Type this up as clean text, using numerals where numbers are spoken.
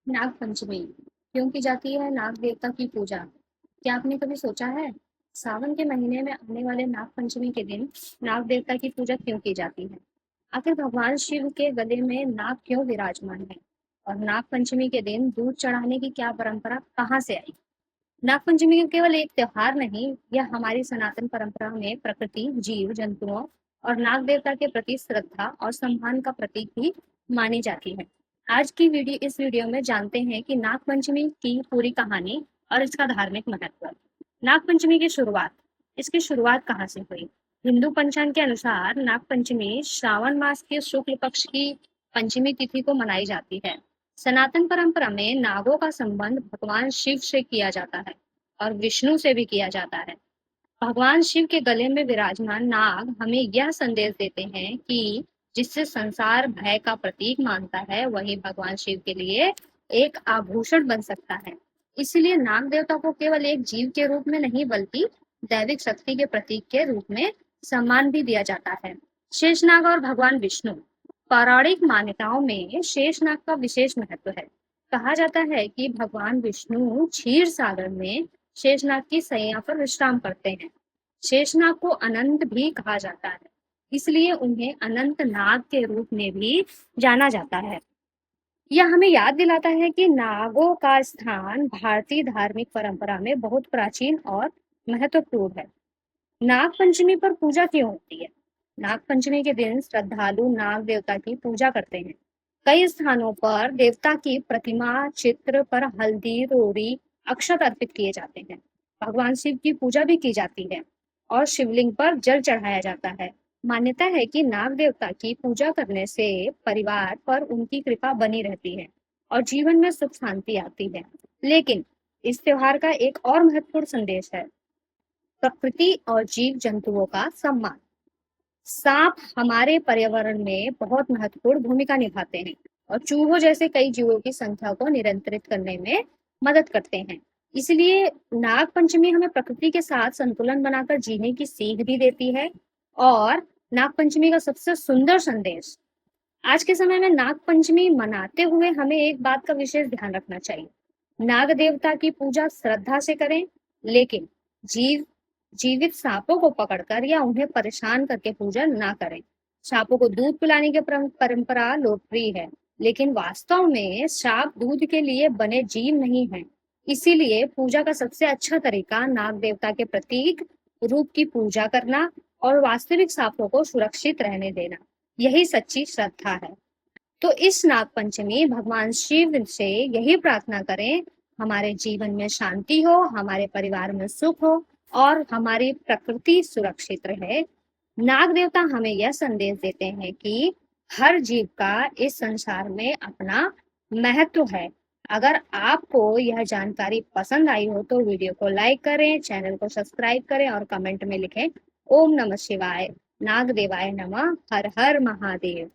नाग पंचमी क्यों की जाती है नाग देवता की पूजा? क्या आपने कभी सोचा है सावन के महीने में आने वाले नाग पंचमी के दिन नाग देवता की पूजा क्यों की जाती है? आखिर भगवान शिव के गले में नाग क्यों विराजमान है? और नाग पंचमी के दिन दूध चढ़ाने की क्या परंपरा कहाँ से आई? नाग पंचमी केवल एक त्योहार नहीं, यह हमारी सनातन परंपरा में प्रकृति, जीव जंतुओं और नाग देवता के प्रति श्रद्धा और सम्मान का प्रतीक भी मानी जाती है। आज की इस वीडियो में जानते हैं कि नाग पंचमी की पूरी कहानी और इसका धार्मिक महत्व। नाग पंचमी की शुरुआत, इसकी शुरुआत कहाँ से हुई? हिंदू पंचांग के अनुसार नाग पंचमी श्रावण मास के शुक्ल पक्ष की पंचमी तिथि को मनाई जाती है। सनातन परंपरा में नागों का संबंध भगवान शिव से किया जाता है और विष्णु से भी किया जाता है। भगवान शिव के गले में विराजमान नाग हमें यह संदेश देते हैं कि जिससे संसार भय का प्रतीक मानता है, वही भगवान शिव के लिए एक आभूषण बन सकता है। इसलिए नाग देवता को केवल एक जीव के रूप में नहीं, बल्कि दैविक शक्ति के प्रतीक के रूप में सम्मान भी दिया जाता है। शेषनाग और भगवान विष्णु, पौराणिक मान्यताओं में शेषनाग का विशेष महत्व है। कहा जाता है कि भगवान विष्णु क्षीर सागर में शेषनाग की सैया पर विश्राम करते हैं। शेषनाग को अनंत भी कहा जाता है, इसलिए उन्हें अनंत नाग के रूप में भी जाना जाता है। यह हमें याद दिलाता है कि नागों का स्थान भारतीय धार्मिक परंपरा में बहुत प्राचीन और महत्वपूर्ण है। नाग पंचमी पर पूजा क्यों होती है? नाग पंचमी के दिन श्रद्धालु नाग देवता की पूजा करते हैं। कई स्थानों पर देवता की प्रतिमा चित्र पर हल्दी, रोड़ी, अक्षत अर्पित किए जाते हैं। भगवान शिव की पूजा भी की जाती है और शिवलिंग पर जल चढ़ाया जाता है। मान्यता है कि नाग देवता की पूजा करने से परिवार पर उनकी कृपा बनी रहती है और जीवन में सुख शांति आती है। लेकिन इस त्योहार का एक और महत्वपूर्ण संदेश है, प्रकृति और जीव जंतुओं का सम्मान। सांप हमारे पर्यावरण में बहुत महत्वपूर्ण भूमिका निभाते हैं और चूहों जैसे कई जीवों की संख्या को नियंत्रित करने में मदद करते हैं। इसलिए नाग पंचमी हमें प्रकृति के साथ संतुलन बनाकर जीने की सीख भी देती है। और नाग पंचमी का सबसे सुंदर संदेश, आज के समय में नाग पंचमी मनाते हुए हमें एक बात का विशेष ध्यान रखना चाहिए। नाग देवता की पूजा श्रद्धा से करें, लेकिन जीवित सांपों को पकड़कर या उन्हें परेशान करके पूजा ना करें। सांपों को दूध पिलाने की परंपरा लोकप्रिय है, लेकिन वास्तव में सांप दूध के लिए बने जीव नहीं है। इसीलिए पूजा का सबसे अच्छा तरीका नाग देवता के प्रतीक रूप की पूजा करना और वास्तविक सांपों को सुरक्षित रहने देना, यही सच्ची श्रद्धा है। तो इस नाग पंचमी भगवान शिव से यही प्रार्थना करें, हमारे जीवन में शांति हो, हमारे परिवार में सुख हो और हमारी प्रकृति सुरक्षित रहे। नाग देवता हमें यह संदेश देते हैं कि हर जीव का इस संसार में अपना महत्व है। अगर आपको यह जानकारी पसंद आई हो तो वीडियो को लाइक करें, चैनल को सब्सक्राइब करें और कमेंट में लिखें ओम नमः शिवाय, नाग देवाय नमः, हर हर महादेव।